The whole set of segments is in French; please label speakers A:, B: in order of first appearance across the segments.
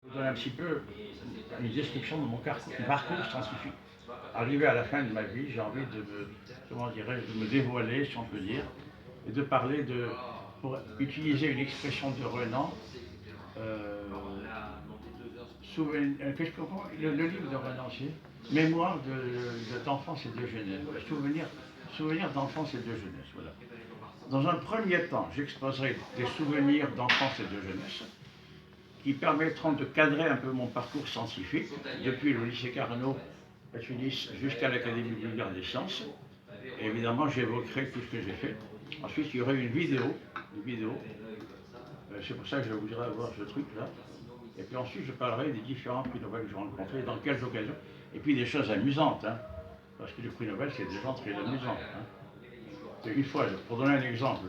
A: Je donne un petit peu une description de mon parcours scientifique. Arrivé à la fin de ma vie, j'ai envie de me, comment dirais-je, de me dévoiler, si on peut dire, et de parler de, pour utiliser une expression de Renan, euh, que je comprends, le livre de Renan, c'est Mémoire d'enfance et de jeunesse, souvenir d'enfance et de jeunesse, voilà. Dans un premier temps, j'exposerai des souvenirs d'enfance et de jeunesse qui permettront de cadrer un peu mon parcours scientifique, depuis le lycée Carnot à Tunis jusqu'à l'Académie bulgare des sciences. Et évidemment, j'évoquerai tout ce que j'ai fait. Ensuite, il y aurait une vidéo. C'est pour ça que je voudrais avoir ce truc-là. Et puis ensuite, je parlerai des différents prix Nobel que j'ai rencontrés, dans quelles occasions. Et puis des choses amusantes, hein, parce que les prix Nobel, c'est des gens très amusants. Hein. Une fois, pour donner un exemple,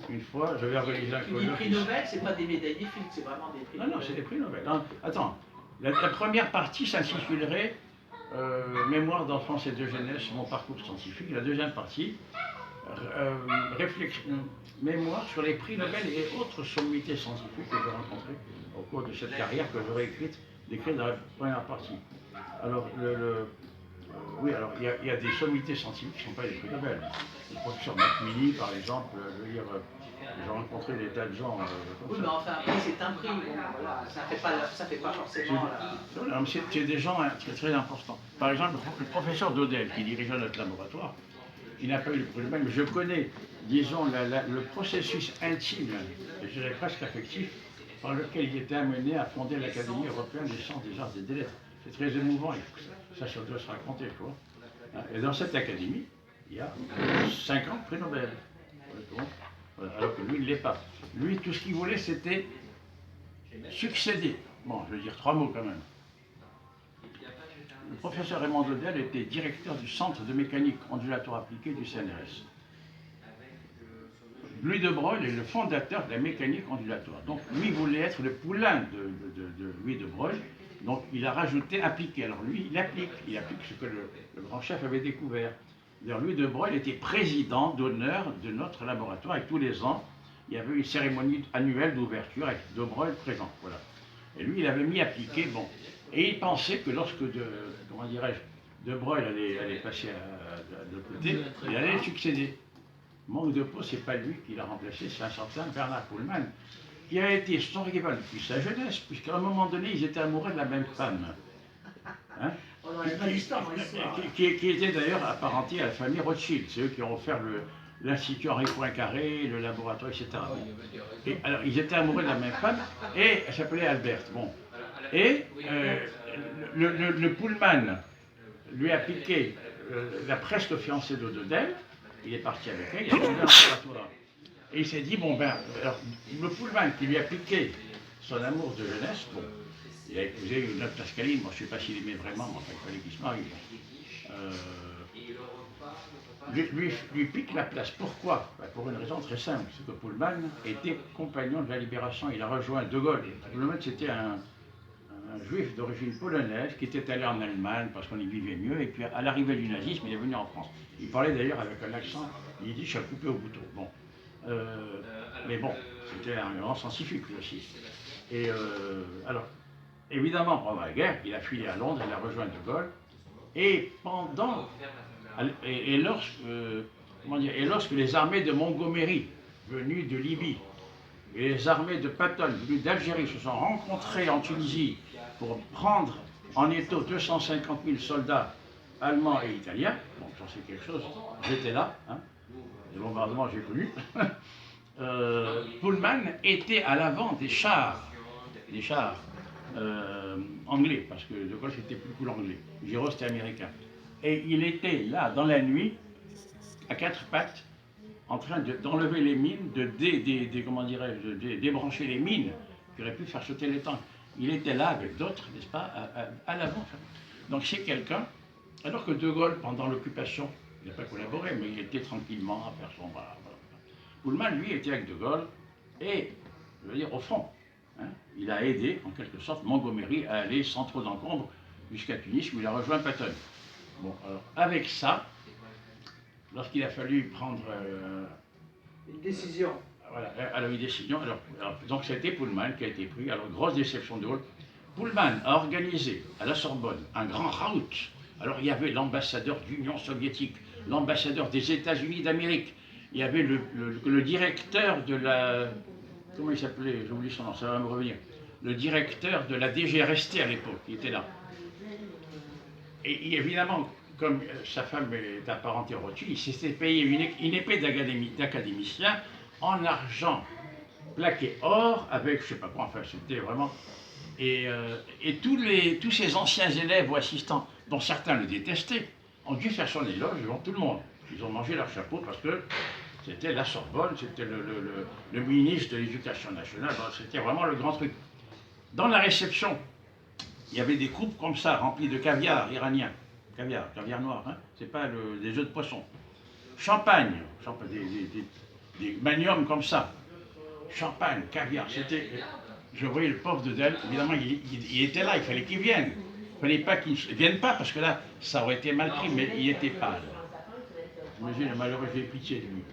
A: une fois, j'avais organisé un colloque.
B: Les prix Nobel, c'est pas des médailles des films, c'est vraiment des prix Nobel.
A: Non, c'est des prix Nobel. Non, attends, la première partie s'intitulerait Mémoire d'enfance et de jeunesse, mon parcours scientifique. La deuxième partie, mémoire sur les prix Nobel et autres sommités scientifiques que j'ai rencontrées au cours de cette carrière que j'aurais décrite dans la première partie. Alors, oui, alors il y a des sommités scientifiques qui ne sont pas des prix Nobel. Le professeur Macmillan, par exemple, je veux dire, j'ai rencontré des tas de gens.
B: Oui, mais enfin, après, c'est un prix. Bon, voilà, ça fait pas forcément.
A: C'est des gens très, très importants. Par exemple, le professeur Dodel, qui dirigeait notre laboratoire, il n'a pas eu le prix Nobel, mais je connais, disons, le processus intime, et je dirais presque affectif, par lequel il était amené à fonder l'Académie européenne des sciences, des arts et des lettres. C'est très émouvant, ça doit se raconter, quoi. Et dans cette académie, il y a 50 prix Nobel. Alors que lui, il ne l'est pas. Lui, tout ce qu'il voulait, c'était succéder. Bon, je vais dire 3 mots quand même. Le professeur Raymond Dodel était directeur du Centre de mécanique ondulatoire appliquée du CNRS. Louis de Broglie est le fondateur de la mécanique ondulatoire. Donc lui voulait être le poulain de Louis de Broglie. Donc il a rajouté appliqué. Alors lui, il applique ce que le grand chef avait découvert. D'ailleurs, Louis de Broglie était président d'honneur de notre laboratoire, et tous les ans, il y avait une cérémonie annuelle d'ouverture avec de Broglie présent. Voilà. Et lui, il avait mis appliqué, bon. Et il pensait que lorsque comment dirais-je, de Broglie allait passer de l'autre côté, il allait succéder. Manque de peau, c'est pas lui qui l'a remplacé, c'est un certain Bernard Pullman, qui a été son rival depuis sa jeunesse, puisqu'à un moment donné, ils étaient amoureux de la même femme. Hein, qui était d'ailleurs apparenté à la famille Rothschild. C'est eux qui ont offert l'Institut Henri Poincaré, le laboratoire, etc. Bon. Et alors, ils étaient amoureux de la même femme, et elle s'appelait Albert. Bon. Et le Pullman lui a piqué la presque fiancée de Dodel. Il est parti avec elle, il a trouvé un laboratoire. Et il s'est dit, bon ben, alors, le Pullman qui lui a piqué son amour de jeunesse, bon, il a épousé une autre Pascaline, moi je ne sais pas s'il aimait vraiment, mais enfin, il fallait qu'il se marie. Lui pique la place. Pourquoi? Pour une raison très simple, c'est que Pullman était compagnon de la Libération, il a rejoint De Gaulle. Pullman, c'était un juif d'origine polonaise qui était allé en Allemagne parce qu'on y vivait mieux, et puis à l'arrivée du nazisme, il est venu en France. Il parlait d'ailleurs avec un accent yiddish à couper au couteau. Bon. Mais bon, c'était un grand scientifique lui aussi. Et alors, évidemment, pendant la guerre, il a filé à Londres, il a rejoint De Gaulle, et pendant. Et lorsque les armées de Montgomery, venues de Libye, et les armées de Patton, venues d'Algérie, se sont rencontrées en Tunisie pour prendre en étau 250 000 soldats allemands et italiens, bon, j'en sais quelque chose, j'étais là, hein, les bombardements j'ai connu, Pullman était à l'avant des chars anglais, parce que De Gaulle c'était plus cool anglais, Giraud c'était américain. Et il était là, dans la nuit, à quatre pattes, en train d'enlever les mines, de débrancher les mines qui auraient pu faire sauter les tanks. Il était là avec d'autres, n'est-ce pas, à l'avant. Donc c'est quelqu'un, alors que De Gaulle, pendant l'occupation, il n'a pas collaboré, mais il était tranquillement à faire son bras. Pullman, lui, était avec De Gaulle, et, je veux dire, au fond, hein, il a aidé, en quelque sorte, Montgomery à aller sans trop d'encombre jusqu'à Tunis, où il a rejoint Patton. Bon, alors, avec ça, lorsqu'il a fallu prendre
B: une décision.
A: Voilà, alors une décision. Donc c'était Pullman qui a été pris. Alors grosse déception de Gaulle. Pullman a organisé à la Sorbonne un grand raout. Alors il y avait l'ambassadeur de l'Union soviétique, l'ambassadeur des États-Unis d'Amérique, il y avait le directeur de la... Comment il s'appelait? J'oublie son nom, ça va me revenir. Le directeur de la DGRST à l'époque, qui était là. Et évidemment, comme sa femme est apparentée au Rothschild, il s'était payé une épée d'académicien en argent plaqué or avec je sais pas quoi, enfin c'était vraiment... Et tous ces anciens élèves ou assistants, dont certains le détestaient, ont dû faire son éloge devant tout le monde. Ils ont mangé leur chapeau parce que c'était la Sorbonne, c'était le ministre de l'Éducation nationale, c'était vraiment le grand truc. Dans la réception, il y avait des coupes comme ça, remplies de caviar iranien. Caviar noir, hein, c'est pas des œufs de poisson. Champagne, des magnums comme ça. Champagne, caviar, c'était... Je voyais le pauvre Dedel, évidemment, il était là, il fallait qu'il vienne. Il ne fallait pas qu'il ne vienne pas, parce que là, ça aurait été mal pris, mais il était pâle. J'imagine le malheureux, j'ai pitié de lui.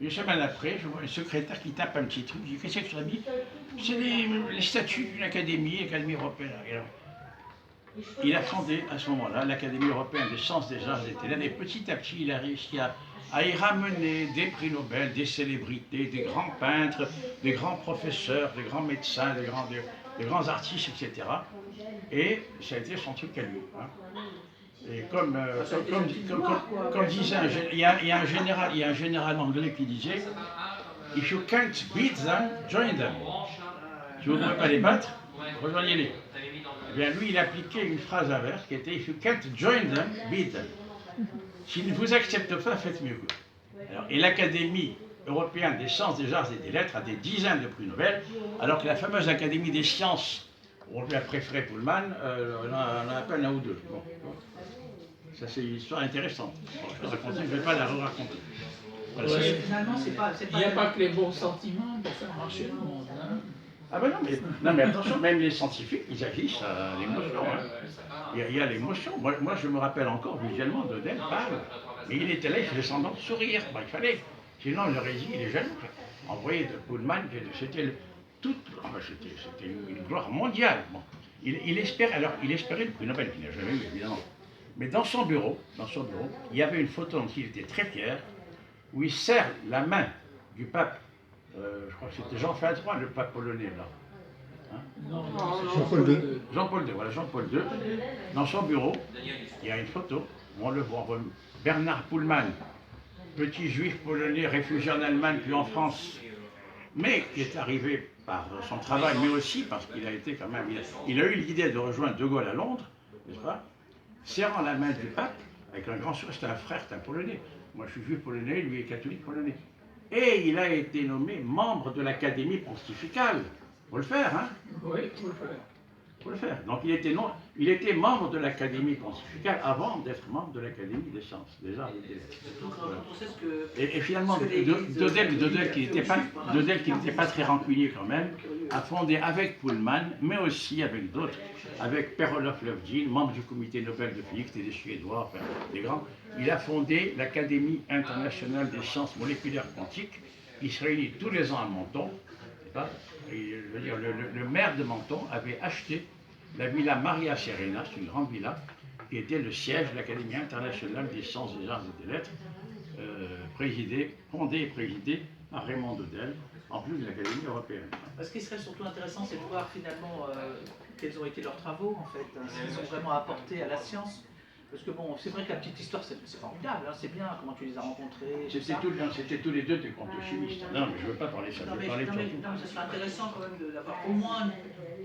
A: Une semaine après, je vois un secrétaire qui tape un petit truc, je dis, qu'est-ce que tu as mis? C'est les statuts d'une académie européenne. Alors, il a fondé à ce moment-là l'Académie européenne des sciences, des arts et des lettres, et petit à petit, il a réussi à y ramener des prix Nobel, des célébrités, des grands peintres, des grands professeurs, des grands médecins, des grands artistes, etc. Et ça a été son truc à lui. Hein. Et comme disait il y a un général anglais qui disait If you can't beat them, join them. Si vous ne pouvez pas les battre, rejoignez-les. Eh bien, lui, il appliquait une phrase inverse qui était If you can't join them, beat them. S'ils ne vous acceptent pas, faites mieux qu'eux. Et l'Académie européenne des sciences, des arts et des lettres a des dizaines de prix Nobel, alors que la fameuse Académie des sciences, on lui a préféré Pullman, on en a à peine un ou deux. Bon. Ça, c'est une histoire intéressante. Je ne vais pas la raconter. Voilà,
B: ouais. Finalement, c'est pas
C: il n'y a pas que les bons sentiments pour faire marcher le monde. Hein.
A: Ah ben non, mais attention, même les scientifiques, ils agissent à l'émotion. Hein. Il y a l'émotion. Moi, je me rappelle encore visuellement Dedel parle, mais il était là, il faisait semblant de sourire. Ben, il fallait. Sinon, le résil, il est jaloux. Envoyé de Pullman, c'était une gloire mondiale. Bon. Il espérait le prix Nobel, qu'il n'a jamais eu, évidemment. Mais dans son bureau, il y avait une photo dont il était très fier, où il serre la main du pape. Je crois que c'était Jean-Paul III, le pape polonais, là. Hein?
C: Jean-Paul II.
A: Jean-Paul II, voilà, Jean-Paul II. Dans son bureau, il y a une photo où on le voit. Bernard Pullman, petit juif polonais réfugié en Allemagne puis en France, mais qui est arrivé par son travail, mais aussi parce qu'il a été quand même... Il a eu l'idée de rejoindre De Gaulle à Londres, n'est-ce pas? Serrant la main du pape, avec un grand sourire, c'était un frère, c'était un Polonais. Moi, je suis juif polonais, lui est catholique polonais. Et il a été nommé membre de l'Académie pontificale. Faut le faire, hein?
C: Oui, il faut le faire.
A: Faut le faire. Donc il était membre de l'Académie pontificale avant d'être membre de l'Académie des sciences, des arts et des lettres. Voilà. Et finalement, Dedel, qui n'était pas très rancunier quand même, a fondé avec Pullman, mais aussi avec d'autres, avec Per-Olof Löfgren, membre du comité Nobel de physique, c'était des Suédois, enfin, des grands. Il a fondé l'Académie internationale des sciences moléculaires quantiques, qui se réunit tous les ans à Menton. Et, je veux dire, le maire de Menton avait acheté la villa Maria Serena, c'est une grande villa, qui était le siège de l'Académie internationale des sciences, des arts et des lettres, fondée et présidée par Raymond Dedel, en plus de l'Académie européenne.
B: Ce qui serait surtout intéressant, c'est de voir finalement quels ont été leurs travaux, en fait, s'ils ont vraiment apporté à la science. Parce que bon, c'est vrai que la petite histoire, c'est formidable, hein, c'est bien comment tu les as rencontrés.
A: C'était tous les deux des contes chimistes. Non, mais je ne veux pas parler de ça.
B: Non, mais ce serait intéressant quand même d'avoir au moins,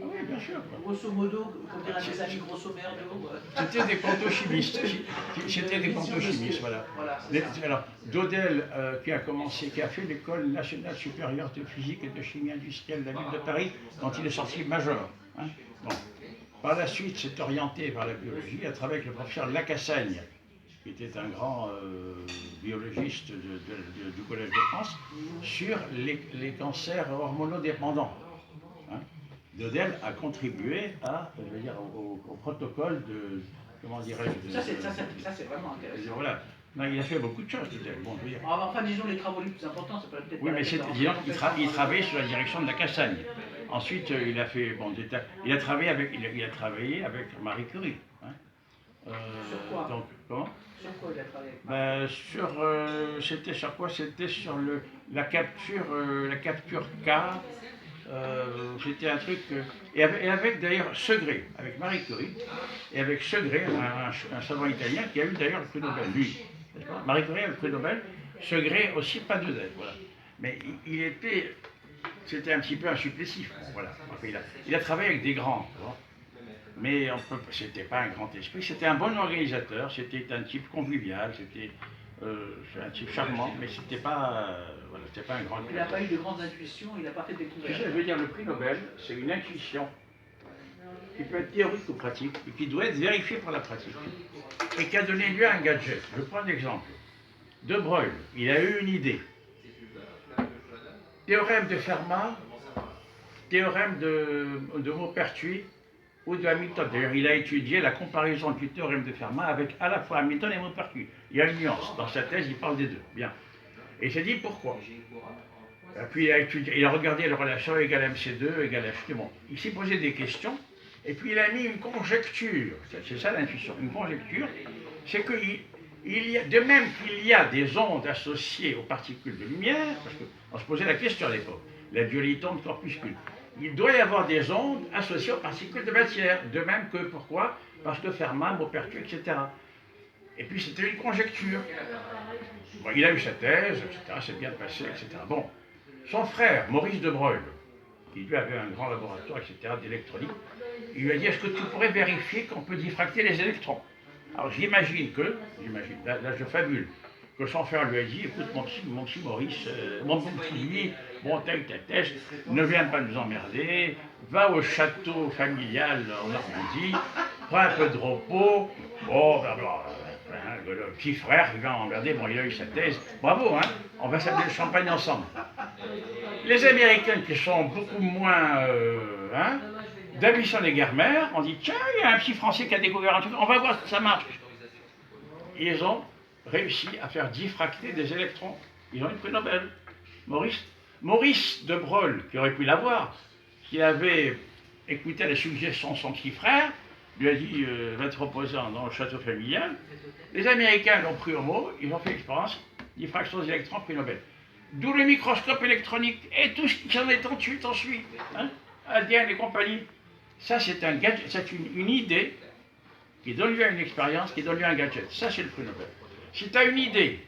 A: ah oui, bien sûr,
B: grosso modo, comme dirait des amis, grosso merdo.
A: C'était des contes chimistes. C'était des contes chimistes, voilà. Alors, Dedel, qui a fait l'École nationale supérieure de physique et de chimie industrielle de la ville de Paris, dont il est sorti major. Hein. Bon. Par la suite, s'est orienté vers la biologie à travers le professeur Lacassagne, qui était un grand biologiste du Collège de France, sur les cancers hormonodépendants. Hein. Dedel a contribué au protocole de... Comment dirais-je
B: Ça, c'est vraiment intéressant.
A: Voilà. Non, il a fait beaucoup de choses, Dedel. Bon,
B: enfin, disons, les travaux les plus importants, ça peut être...
A: Oui, mais disons qu'il travaillait sous la direction de Lacassagne. Ensuite, il a fait, bon, il a travaillé avec Marie Curie. Hein.
B: Sur quoi?
A: Donc, comment?
B: Sur quoi il a travaillé?
A: C'était sur quoi? C'était sur la capture K. C'était un truc. Et avec d'ailleurs Segré, avec Marie Curie, et avec Segré, un savant italien qui a eu d'ailleurs le prix Nobel, lui. Marie Curie a eu le prix Nobel, Segré aussi, pas de dette, voilà. Mais c'était un petit peu un supplétif, bon, voilà. Enfin, il a travaillé avec des grands, tu vois. Mais c'était pas un grand esprit, c'était un bon organisateur, c'était un type convivial, c'était un type charmant, mais c'était pas, voilà, c'était pas un grand.
B: Il n'a pas eu de grandes intuitions, il n'a pas fait de
A: Tu
B: découvertes.
A: sais, je veux dire, le prix Nobel, c'est une intuition qui peut être théorique ou pratique, et qui doit être vérifiée par la pratique, et qui a donné lieu à un gadget. Je prends un exemple. De Broglie, il a eu une idée. Théorème de Fermat, théorème de Maupertuis ou de Hamilton. D'ailleurs, il a étudié la comparaison du théorème de Fermat avec à la fois Hamilton et Maupertuis. Il y a une nuance. Dans sa thèse, il parle des deux. Bien. Et il s'est dit pourquoi. Et puis il a regardé la relation égale MC2 égale H2. Bon, il s'est posé des questions et puis il a mis une conjecture. C'est ça l'intuition. Une conjecture, c'est que de même qu'il y a des ondes associées aux particules de lumière, parce qu'on se posait la question à l'époque, la dualité onde-corpuscule, il doit y avoir des ondes associées aux particules de matière. De même que, pourquoi? Parce que Fermat, Maupertuis, etc. Et puis c'était une conjecture. Bon, il a eu sa thèse, etc., c'est bien passé, etc. Bon, son frère, Maurice de Broglie, qui lui avait un grand laboratoire, etc., d'électronique, il lui a dit, est-ce que tu pourrais vérifier qu'on peut diffracter les électrons? Alors j'imagine, là je fabule, que son frère lui a dit, écoute mon petit Maurice, mon petit Louis, bon t'as eu ta thèse, ne viens pas nous emmerder, va au château familial en Normandie, prends un peu de repos, bon, le petit frère qui vient emmerder, bon il a eu sa thèse, bravo, hein, on va s'amener le champagne ensemble. Les Américains qui sont beaucoup moins, Davison et Germer, on dit tiens, il y a un petit Français qui a découvert un truc, on va voir si ça marche. Ils ont réussi à faire diffracter des électrons. Ils ont eu le prix Nobel. Maurice de Broglie, qui aurait pu l'avoir, qui avait écouté les suggestions de son petit frère, lui a dit va te reposer dans le château familial. Les Américains l'ont pris au mot, ils ont fait l'expérience, diffraction des électrons, prix Nobel. D'où le microscope électronique et tout ce qui en est ensuite, hein, ADN et compagnie. Ça, c'est un gadget, c'est une idée qui donne lieu à une expérience, qui donne lieu à un gadget. Ça, c'est le prix Nobel. Si tu as une idée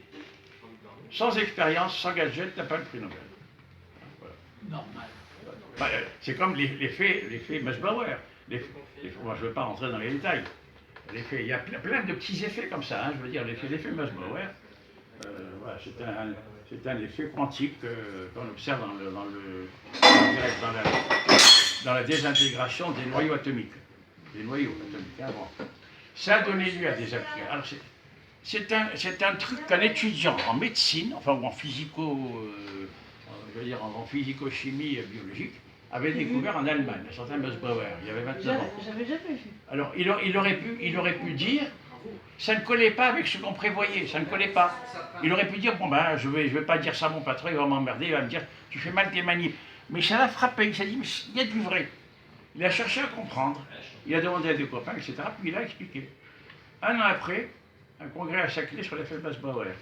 A: sans expérience, sans gadget, tu n'as pas le prix Nobel. Voilà.
C: Normal.
A: Bah, c'est comme l'effet Mössbauer. Moi, je ne veux pas rentrer dans les détails. Il y a plein de petits effets comme ça. Hein, je veux dire, l'effet Mössbauer, voilà, c'est un effet quantique qu'on observe dans la désintégration des noyaux atomiques. Hein, bon. Ça a donné lieu à des applications. Alors c'est un truc qu'un étudiant en médecine, enfin ou en en physico-chimie biologique, avait découvert en Allemagne, un certain Mössbauer, il y avait 29 ans.
B: J'avais jamais vu.
A: Alors il aurait pu dire, ça ne collait pas avec ce qu'on prévoyait, ça ne collait pas. Il aurait pu dire, bon ben je vais pas dire ça à mon patron, il va m'emmerder, il va me dire, tu fais mal tes manips. Mais ça l'a frappé, il s'est dit, mais il y a du vrai. Il a cherché à comprendre, il a demandé à des copains, etc., puis il a expliqué. Un an après, un congrès à Saclay sur l'effet Mössbauer.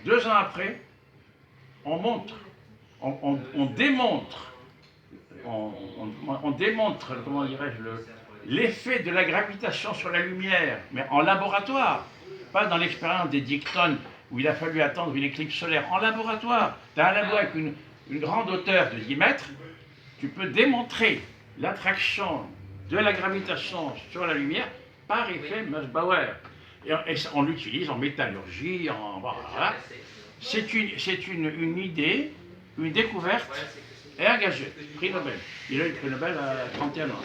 A: 2 ans après, on démontre, comment dirais-je, l'effet de la gravitation sur la lumière, mais en laboratoire, pas dans l'expérience des Dicton où il a fallu attendre une éclipse solaire. En laboratoire, tu as un labo avec une grande hauteur de 10 mètres, tu peux démontrer l'attraction de la gravitation sur la lumière par effet Mössbauer. Et on l'utilise en métallurgie, voilà. C'est une idée, une découverte et un gadget, prix Nobel. Il a eu le prix Nobel à 31 ans.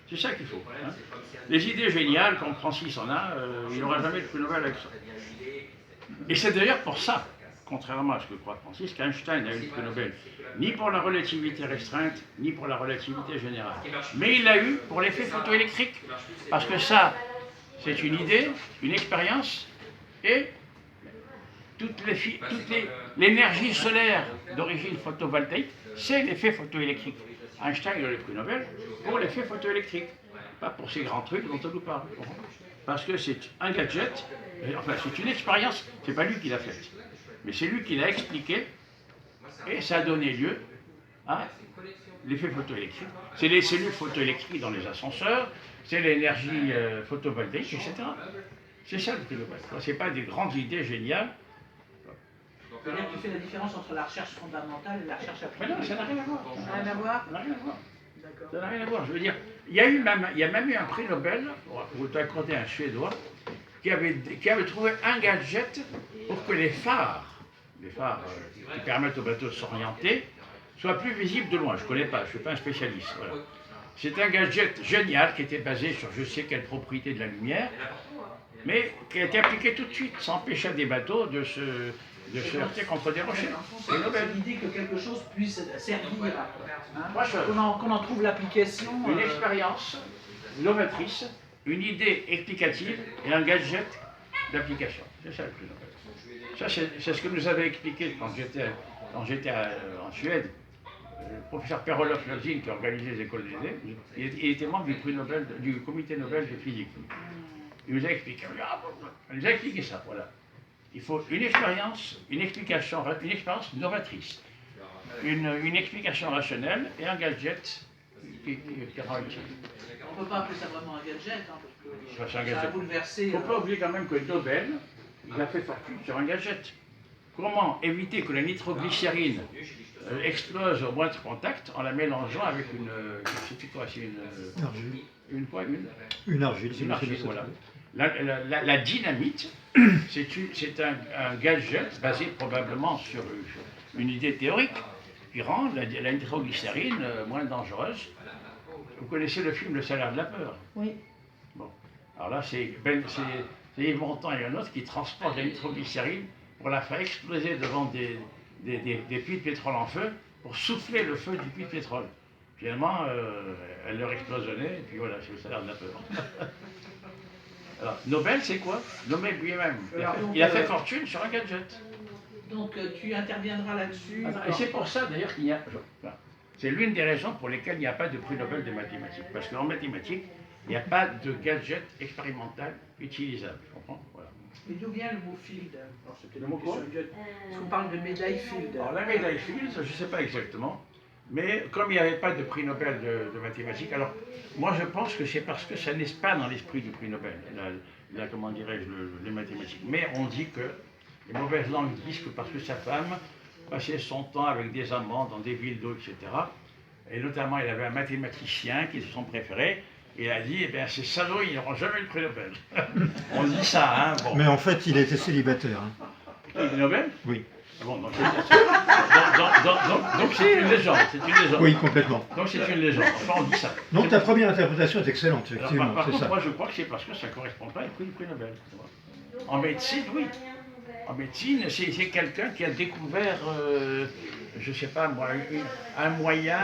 A: C'est ça qu'il faut. Hein. Les idées géniales, comme Francis en a, il n'aura jamais le prix Nobel avec ça. Et c'est d'ailleurs pour ça, contrairement à ce que croit Francis, qu'Einstein a eu le prix Nobel, ni pour la relativité restreinte, ni pour la relativité générale. Mais il l'a eu pour l'effet photoélectrique, parce que ça, c'est une idée, une expérience, et l'énergie solaire d'origine photovoltaïque, c'est l'effet photoélectrique. Einstein a eu le prix Nobel pour l'effet photoélectrique, pas pour ces grands trucs dont on nous parle. Parce que c'est un gadget, enfin c'est une expérience, c'est pas lui qui l'a faite, mais c'est lui qui l'a expliqué, et ça a donné lieu à l'effet photoélectrique. C'est les cellules photoélectriques dans les ascenseurs, c'est l'énergie photovoltaïque, etc. C'est ça le prix Nobel. C'est pas des grandes idées géniales.
B: C'est-à-dire que tu fais la différence entre la recherche fondamentale et la recherche appliquée.
A: Mais non, ça n'a rien à voir.
B: Ça n'a rien à voir.
A: Ça n'a rien à voir.
B: D'accord.
A: Ça n'a rien à voir. Je veux dire, il y a même eu un prix Nobel, pour t'accorder un Suédois, qui avait trouvé un gadget pour que les phares qui permettent aux bateaux de s'orienter, soient plus visibles de loin. Je ne connais pas, je ne suis pas un spécialiste. Voilà. C'est un gadget génial qui était basé sur je sais quelle propriété de la lumière, mais qui a été appliqué tout de suite. Ça empêchait des bateaux de se heurter contre des rochers.
B: C'est l'idée que quelque chose puisse servir, hein,
A: Trois choses.
B: qu'on en trouve l'application.
A: Une expérience novatrice, une idée explicative et un gadget d'application. C'est ça le plus Nobel. Ça, c'est ce que nous avait expliqué quand j'étais en Suède. Le professeur Per-Olof Lodin, qui a organisé les écoles d'essai, il était membre du prix Nobel, du comité Nobel de physique. Il nous a expliqué, ça, voilà. Il faut une expérience, une expérience novatrice, une explication rationnelle et un gadget qui rend utile.
B: On ne peut pas appeler ça vraiment un gadget, hein, parce que
A: Ça,
B: ça a bouleversé.
A: Il ne faut pas oublier quand même que Nobel, il a fait fortune sur un gadget. Comment éviter que la nitroglycérine explose au moindre contact en la mélangeant avec une
D: Argile.
A: Une
D: argile,
A: une argile, voilà. La dynamite, c'est un gadget basé probablement sur une idée théorique qui rend la nitroglycérine moins dangereuse. Vous connaissez le film Le salaire de la peur?
E: Oui.
A: Bon. Alors là, c'est Yves Montand et un autre qui transportent la nitroglycérine pour la faire exploser devant des puits de pétrole en feu pour souffler le feu du puits de pétrole. Finalement, elle leur explosionnait, et puis voilà, c'est le salaire de la peur. Alors, Nobel, c'est quoi? Nobel lui-même. Il a fait fortune sur un gadget.
B: Donc tu interviendras là-dessus.
A: Et c'est pour ça d'ailleurs qu'il y a. C'est l'une des raisons pour lesquelles il n'y a pas de prix Nobel de mathématiques. Parce qu'en mathématiques, il n'y a pas de gadget expérimental utilisable. Tu comprends? Voilà.
B: Et d'où vient le mot Field?
A: Le mot quoi?
B: Parce qu'on parle de médaille Field.
A: Alors la médaille Fields, je ne sais pas exactement, mais comme il n'y avait pas de prix Nobel de mathématiques, alors moi je pense que c'est parce que ça n'est pas dans l'esprit du prix Nobel, comment dirais-je, les mathématiques. Mais on dit que les mauvaises langues disent que parce que sa femme passait son temps avec des amants dans des villes d'eau, etc. Et notamment il avait un mathématicien qui est son préféré, et il a dit, eh bien ces salauds, ils n'auront jamais le prix Nobel. On dit ça, hein. Bon.
D: Mais en fait, il était célibataire. Hein.
A: Le prix Nobel?
D: Oui.
A: Bon, donc c'est une légende,
D: Oui, complètement.
A: Donc c'est une légende, enfin on dit ça.
D: Donc ta première interprétation est excellente,
A: Alors,
D: effectivement,
A: par
D: c'est
A: contre,
D: ça.
A: moi je crois que c'est parce que ça ne correspond pas au prix Nobel. En médecine, oui. En médecine, c'est quelqu'un qui a découvert, je ne sais pas moi, un moyen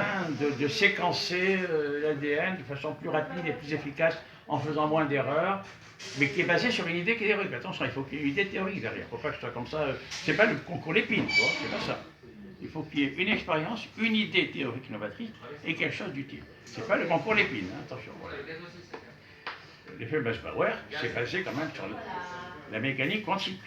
A: de séquencer l'ADN de façon plus rapide et plus efficace en faisant moins d'erreurs, mais qui est basé sur une idée théorique. Attention, il faut qu'il y ait une idée théorique derrière. Il ne faut pas que ce soit comme ça. C'est pas le concours l'épine, tu vois, c'est pas ça. Il faut qu'il y ait une expérience, une idée théorique novatrice et quelque chose d'utile. C'est pas le concours l'épine, hein, attention. Voilà. L'effet Bush-Bauer, c'est basé quand même sur la mécanique quantique.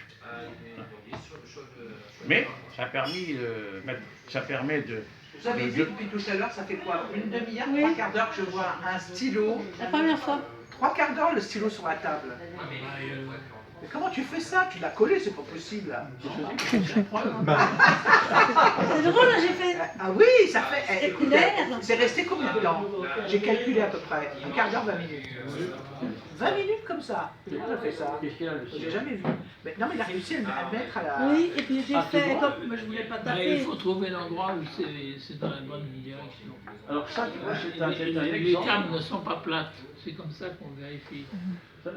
A: Mais ça permet de.
B: Vous avez dit depuis tout à l'heure, ça fait quoi? Une demi-heure,
E: Oui.
B: 3/4 d'heure que je vois un stylo.
E: La première fois.
B: 3/4 d'heure le stylo sur la table. Mais comment tu fais ça? Tu l'as collé, c'est pas possible.
D: Bah,
E: C'est drôle, j'ai fait.
B: Ah oui, ça fait.
E: C'est
B: Écoute,
E: clair.
B: c'est resté combien de temps? J'ai calculé à peu près. Un quart d'heure, 20 minutes. 20 minutes comme ça. Comment on a fait ça?
A: Qu'est-ce qu'il y a le
B: J'ai jamais vu. Mais, non, mais il a réussi à le mettre à la.
E: Oui, et puis j'ai
A: Ah,
E: fait
A: tu vois
E: comme. Moi, je voulais pas
C: Mais
E: taper.
C: il faut trouver l'endroit où c'est dans la bonne direction.
A: Alors ça, tu vois, c'est un
C: Les
A: exemple.
C: tables ne sont pas plates, c'est comme ça qu'on vérifie.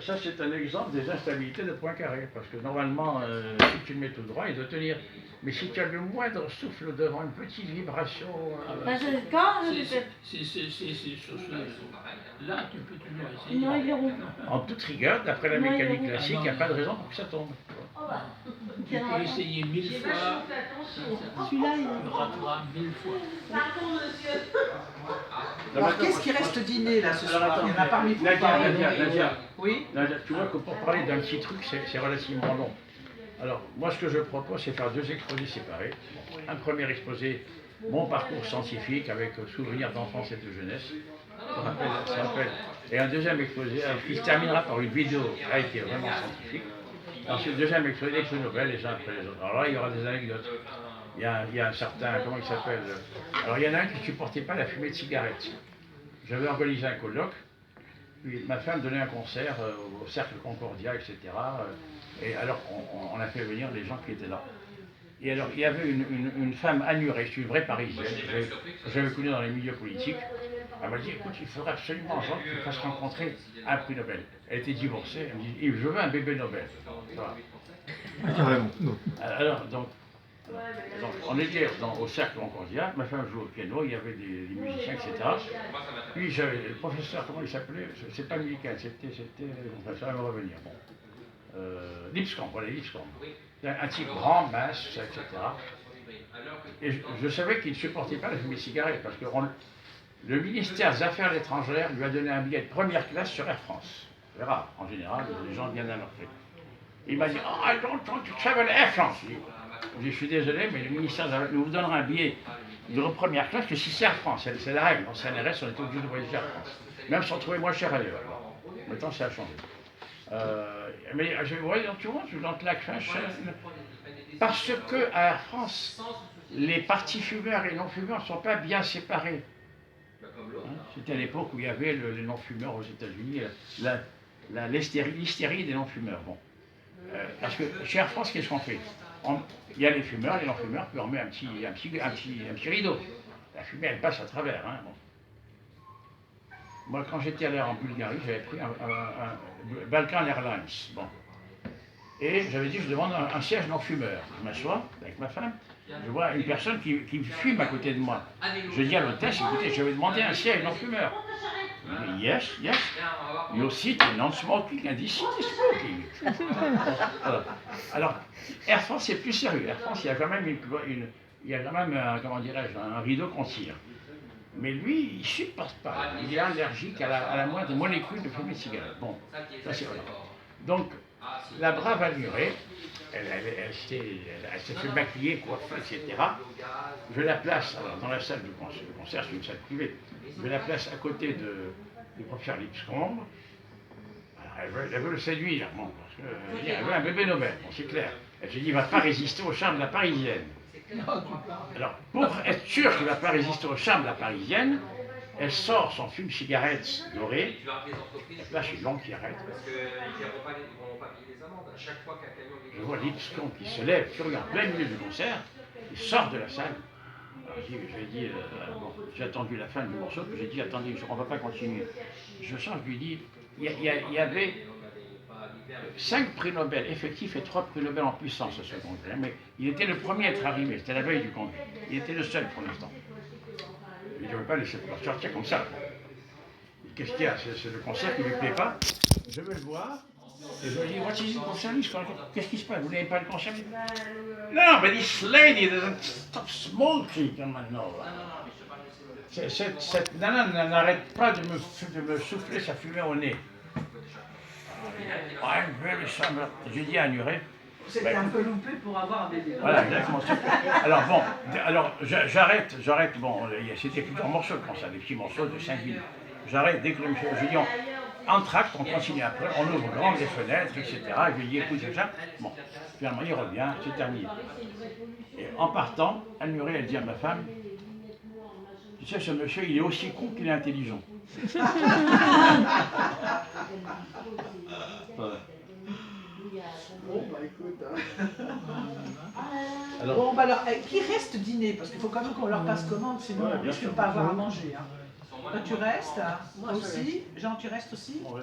A: Ça, c'est un exemple des instabilités de Poincaré, parce que normalement, si tu le mets tout droit, il doit tenir. Mais si tu as le moindre souffle devant une petite vibration,
E: Bah, quand j'ai fait.
C: C'est sur ce. Là, tu peux toujours essayer.
E: Non, il est rond.
A: en toute rigueur, d'après la
E: Ouais,
A: mécanique
E: ouais.
A: classique, il n'y a pas de raison pour que ça tombe.
C: J'ai essayé 1000 fois,
E: Celui-là,
C: tu rateras 1000 fois.
B: Alors, qu'est-ce qui reste dîner là ce soir?
A: attends,
B: Il y en a parmi vous.
A: Nadia,
B: Oui.
A: tu vois que pour parler d'un petit truc, c'est relativement long. Alors, moi, ce que je propose, c'est faire 2 exposés séparés. Un premier exposé, mon parcours scientifique avec souvenirs d'enfance et de jeunesse, ça s'appelle. Et un deuxième exposé qui se terminera par une vidéo là, qui est vraiment scientifique. Ensuite, le deuxième exposé, les prix Nobel, les uns après les autres. Alors là, il y aura des anecdotes. Il y a un certain, comment il s'appelle? Alors, il y en a un qui ne supportait pas la fumée de cigarette. J'avais organisé un colloque. Puis ma femme donnait un concert au Cercle Concordia, etc. Et alors, on a fait venir les gens qui étaient là. Et alors, il y avait une femme annurée, c'est une vraie Parisienne, j'avais connu dans les milieux politiques. Elle m'a dit, écoute, il faudrait absolument, Jean, que tu fasses rencontrer un prix Nobel. Elle était divorcée, elle me dit, Yves, je veux un bébé Nobel. Voilà.
D: Carrément. Non.
A: Alors, donc, on était au Cercle Concordia, ma femme jouait au piano, il y avait des musiciens, etc. Puis j'avais le professeur, comment il s'appelait? C'est pas musical, c'était, enfin, ça va me revenir. Bon. Lipscomb, voilà, Lipscomb. Un type grand, mince, etc. Et je savais qu'il ne supportait pas la fumée de cigarette, parce que le ministère des Affaires étrangères lui a donné un billet de première classe sur Air France. C'est rare, en général, les gens viennent à leur prix. Il m'a dit, oh, I don't want to travel Air France. Je dis, je suis désolé, mais le ministère nous vous donnera un billet de première classe que si c'est Air France, c'est la règle. En CNRS, on était obligé de voyager Air France. Même si on trouvait moins cher ailleurs. Maintenant, ça a changé. Mais je vois, tu vois, dans la classe, parce que à Air France, les partis fumeurs et non-fumeurs ne sont pas bien séparés. Hein, c'était à l'époque où il y avait les non-fumeurs aux États-Unis, l'hystérie des non-fumeurs. Bon. Parce que chez Air France, qu'est-ce qu'on fait? Il y a les fumeurs, les non-fumeurs, puis on met un petit rideau. La fumée, elle passe à travers. Hein, bon. Moi, quand j'étais allé en Bulgarie, j'avais pris un Balkan Airlines. Bon. Et j'avais dit, je demande un siège non-fumeur. Je m'assois avec ma femme, je vois une personne qui fume à côté de moi. Je dis à l'hôtesse, écoutez, je vais demander un siège non-fumeur. Il dit, yes, your seat is non-smoking, and this seat is smoking. Alors, Air France, c'est plus sérieux. Air France, il y a quand même comment dirais-je, un rideau qu'on tire. Mais lui, il ne supporte pas. Il est allergique à la moindre molécule de fumée de cigarette. Bon, ça c'est vrai. Donc, la brave annurée, elle s'est fait maquiller, coiffer, etc. Je la place dans la salle de concert, c'est une salle privée. Je la place à côté du professeur Lipscomb. Elle veut le séduire, bon, parce qu'elle veut un bébé Nobel, bon, c'est clair. Elle se dit, il ne va pas résister au charme de la Parisienne. Alors, pour être sûr qu'il ne va pas résister au charme de la Parisienne, elle sort son fume-cigarette doré. Là, c'est l'homme qui arrête. Je vois Lipscomb qui se lève, furieux, en plein milieu du concert, il sort de la salle. Alors, j'ai dit, bon, j'ai attendu la fin du morceau, puis j'ai dit, attendez, on ne va pas continuer. Je sens, je lui dis, il y avait 5 prix Nobel effectifs et 3 prix Nobel en puissance à ce congrès, mais il était le premier à être arrivé, c'était la veille du congrès. Il était le seul pour l'instant. Je ne vais pas laisser sortir comme ça. Qu'est-ce qu'il y a? C'est le concert qui ne lui plaît pas. Je vais le voir. Et je lui dis, what is it concerning? Qu'est-ce qui se passe? Vous n'avez pas le concert? Non, but this lady doesn't stop smoking. Cette nana n'arrête pas de me souffler sa fumée au nez. I'm very sorry. J'ai dit à Annuré.
B: C'était un peu loupé pour avoir un bébé.
A: Voilà, exactement. Alors bon, j'arrête, bon, c'était plusieurs morceaux de concert, des petits morceaux de 5 minutes. J'arrête dès que je dis, entracte, on continue après, on ouvre grand les fenêtres, etc. Et je lui dis, écoute, ça. Bon, finalement, il revient, c'est terminé. Et en partant, Annuré, elle dit à ma femme, tu sais, ce monsieur, il est aussi con qu'il est intelligent.
B: Bon, bah écoute.
A: Alors,
B: Bon, bah alors, qui reste dîner? Parce qu'il faut quand même qu'on leur passe commande, sinon on risque de ne pas avoir à manger. Hein. Toi, tu restes? Moi aussi. Jean, tu restes aussi?